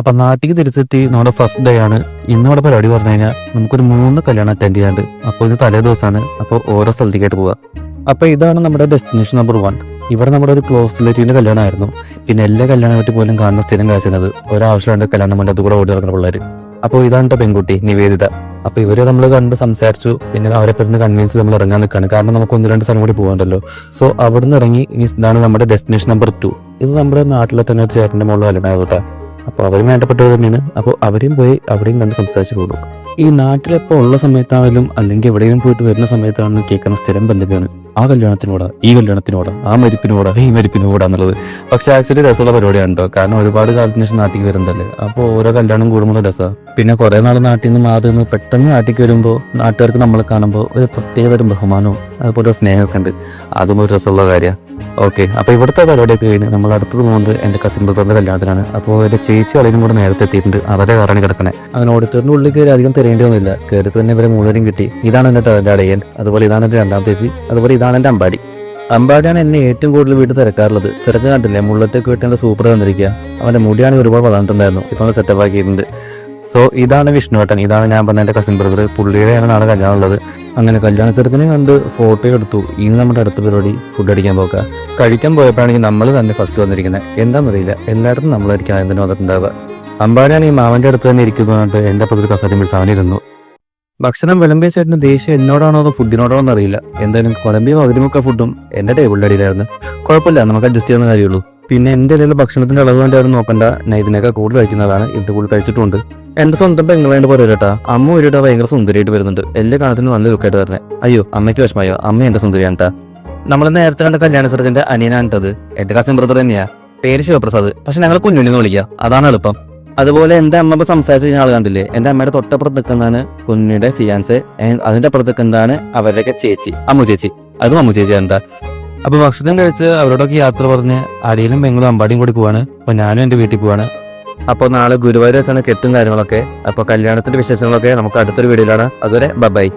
അപ്പൊ നാട്ടിലേക്ക് തിരിച്ചെത്തി നമ്മുടെ ഫസ്റ്റ് ഡേ ആണ്. ഇന്നിവിടെ പരിപാടി പറഞ്ഞു കഴിഞ്ഞാൽ നമുക്കൊരു 3 കല്യാണം അറ്റൻഡ് ചെയ്യാണ്ട്. അപ്പോൾ ഇത് തലേ ദിവസമാണ്. അപ്പോൾ ഓരോ സ്ഥലത്തേക്കായിട്ട് പോവുക. അപ്പോൾ ഇതാണ് നമ്മുടെ ഡെസ്റ്റിനേഷൻ നമ്പർ 1. ഇവിടെ നമ്മുടെ ഒരു ക്ലോസ് റിലേറ്റീവിന്റെ കല്യാണമായിരുന്നു. പിന്നെ എല്ലാ കല്യാണം പറ്റി പോലും കാണുന്ന സ്ഥിരം കാഴ്ചത് ഒരാവശ്യമുണ്ട് കല്യാണം കൊണ്ട് അതുകൂടെ ഓടി നടക്കുന്ന പിള്ളേർ. അപ്പോൾ ഇതാണ് പെൺകുട്ടി നിവേദിത. അപ്പൊ ഇവരെ നമ്മൾ കണ്ട് സംസാരിച്ചു. പിന്നെ അവരെ പെരുന്ന് കൺവിൻസ് നമ്മൾ ഇറങ്ങാൻ നിൽക്കാണ്. കാരണം നമുക്ക് 1-2 സ്ഥലം കൂടി പോകാണ്ടല്ലോ. സോ അവിടുന്ന് ഇറങ്ങി ഇതാണ് നമ്മുടെ ഡെസ്റ്റിനേഷൻ നമ്പർ 2. ഇത് നമ്മുടെ നാട്ടിലെ തന്നെ ഒരു ചേട്ടന്റെ മുകളിൽ കല്യാണമായിട്ടാ. അപ്പോൾ അവരും വേണ്ടപ്പെട്ടവർ തന്നെയാണ്. അപ്പോൾ അവരെയും പോയി അവിടെയും കണ്ട് സംസാരിച്ചു കൂടും. ഈ നാട്ടിലെപ്പോൾ ഉള്ള സമയത്താണെങ്കിലും അല്ലെങ്കിൽ എവിടെയെങ്കിലും പോയിട്ട് വരുന്ന സമയത്താണെങ്കിലും കേൾക്കുന്ന സ്ഥിരം ബന്ധമാണ് ആ കല്യാണത്തിനോടാ, ഈ കല്യാണത്തിനോടാ, ആ മരിപ്പിനോടാ, ഈ മരിപ്പിനോടാ എന്നുള്ളത്. പക്ഷെ ആക്ച്വലി രസമുള്ള പരിപാടിയാണ് കേട്ടോ. കാരണം ഒരുപാട് കാലത്തിന് ശേഷം നാട്ടിൽ വരുന്നതല്ലേ. അപ്പോൾ ഓരോ കല്യാണം കൂടുമ്പോൾ രസമാണ്. പിന്നെ കുറെ നാൾ നാട്ടിൽ നിന്ന് മാറി നിന്ന് പെട്ടെന്ന് നാട്ടിലേക്ക് വരുമ്പോൾ നാട്ടുകാർക്ക് നമ്മളെ കാണുമ്പോൾ ഒരു പ്രത്യേകതരം ബഹുമാനവും അതുപോലെ ഒരു സ്നേഹമൊക്കെ ഉണ്ട്. അതും ഒരു രസമുള്ള കാര്യമാണ്. ഓക്കെ, അപ്പോൾ ഇവിടുത്തെ പരിപാടിയൊക്കെ കഴിഞ്ഞ് നമ്മൾ അടുത്തത് പോകുന്നത് എൻ്റെ കസിൻ ബ്രദറിന്റെ കല്യാണത്തിനാണ്. അപ്പോൾ എൻ്റെ ചേച്ചി അളിയും കൂടെ നേരത്തെ എത്തിയിട്ടുണ്ട്. അവരെ കാരണം കിടക്കണേ. അങ്ങനെ ഓഡിറ്റോറിന്റെ ഉള്ളിൽ കയറി അധികം തിരയേണ്ടി വന്നില്ല. കയറി തന്നെ ഇവരെ 3 കിട്ടി. ഇതാണ് എൻ്റെ അളിയൻ, അതുപോലെ ഇതാണ് എൻ്റെ 2ാം ചേച്ചി, അതുപോലെ ഇതാണ് എൻ്റെ അമ്പാടി. അമ്പാടിയാണ് എന്നെ ഏറ്റവും കൂടുതൽ വീട്ടിൽ തിരക്കാറുള്ളത്. ചെറുക്ക കണ്ടില്ലേ, മുള്ളത്തേക്ക് വീട്ടിൽ സൂപ്പർ വന്നിരിക്കുക. അവൻ്റെ മുടിയാണെങ്കിൽ ഒരുപാട് വളർന്നിട്ടുണ്ടായിരുന്നു. ഇപ്പോൾ സെറ്റപ്പ് ആക്കിയിട്ടുണ്ട്. സോ ഇതാണ് വിഷ്ണുവേട്ടൻ. ഇതാണ് ഞാൻ പറഞ്ഞ എൻ്റെ കസിൻ ബ്രദർ. പുള്ളിയുടെയാണ് നാളെ കല്യാണം ഉള്ളത്. അങ്ങനെ കല്യാണ ചെറുക്കനെ കണ്ട് ഫോട്ടോ എടുത്തു. ഇനി നമ്മുടെ അടുത്ത പരിപാടി ഫുഡ് അടിക്കാൻ പോക്കാം. കഴിക്കാൻ പോയപ്പോഴാണെങ്കിൽ നമ്മൾ തന്നെ ഫസ്റ്റ് വന്നിരിക്കുന്നത്. എന്താണെന്നറിയില്ല, എല്ലായിടത്തും നമ്മളായിരിക്കും ആദ്യം തന്നെ വന്നിട്ടുണ്ടാവുക. അമ്പാടിയാണ് ഈ മാമൻ്റെ അടുത്ത് തന്നെ ഇരിക്കുന്നതുകൊണ്ട് എൻ്റെ അപ്പുറത്ത് ഒരു കസേരയും പിടിച്ച് അവനിരുന്നു. ഭക്ഷണം വിളമ്പിയ ചേട്ടന് ദേഷ്യം എന്നോടാണോ അതോ ഫുഡിനോടാണോ എന്നറിയില്ല. എന്തായാലും കൊളംബിയ പകുതിമുക്ക ഫുഡും എൻ്റെ ടേബിളിൻ്റെ അടിയിലായിരുന്നു. കുഴപ്പമില്ല, നമുക്ക് അഡ്ജസ്റ്റ് ചെയ്യുന്ന കാര്യമുള്ളൂ. പിന്നെ എൻ്റെ ഇടയിൽ ഭക്ഷണത്തിന്റെ അളവ് വേണ്ടി ആരും നോക്കണ്ട. ഞാൻ ഇതിനൊക്കെ കൂടുതൽ കഴിക്കുന്നതാണ്. ഇത് കൂടുതൽ കഴിച്ചിട്ടുണ്ട്. എന്റെ സ്വന്തം പെങ്ങളായിട്ട് പോരാട്ടാ. അമ്മ ഒരു ഭയങ്കര സുന്ദരിയായിട്ട് വരുന്നുണ്ട്. എല്ലാ കാണത്തിന് നല്ല ലുക്കായിട്ട് വരണേ. അയ്യോ, അമ്മയ്ക്ക് വിഷമയോ? അമ്മ എന്റെ സുന്ദരിയാണ് കേട്ടാ. നമ്മൾ നേരത്തെ കണ്ട കല്യാണ ചെറുക്കന്റെ അനിയനാണിട്ടത്. എന്റെ കസിൻ ബ്രദർ തന്നെയാ. പേര് ശിവപ്രസാദ്. പക്ഷെ ഞങ്ങൾ കുഞ്ഞുണ്ണിന്ന് വിളിക്കുക, അതാണ് എളുപ്പം. അതുപോലെ എന്റെ അമ്മ ഇപ്പൊ സംസാരിച്ച കഴിഞ്ഞ ആൾ കണ്ടില്ലേ, എന്റെ അമ്മയുടെ തൊട്ടപ്പുറത്ത് നിൽക്കുന്നതാണ് കുഞ്ഞിയുടെ ഫിയാൻസെ. അതിന്റെ അപ്പുറത്ത് നിൽക്കുന്നതാണ് അവരുടെയൊക്കെ ചേച്ചി, അമ്മു ചേച്ചി. അതും അമ്മു ചേച്ചിയാണ് എന്താ. അപ്പൊ ഭക്ഷണം കഴിച്ച് അവരോടൊക്കെ യാത്ര പറഞ്ഞ് അരിയിലും പെങ്ങളും അമ്പാടിയും കൂടി പോവാണ്. അപ്പൊ ഞാനും എന്റെ വീട്ടിൽ പോവാണ്. അപ്പോൾ നാളെ ഗുരുവായൂർ വെച്ചാണ് കെട്ടും കാര്യങ്ങളൊക്കെ. അപ്പോൾ കല്യാണത്തിന്റെ വിശേഷങ്ങളൊക്കെ നമുക്ക് അടുത്തൊരു വീഡിയോയിലാണ്. അതുവരെ ബൈ.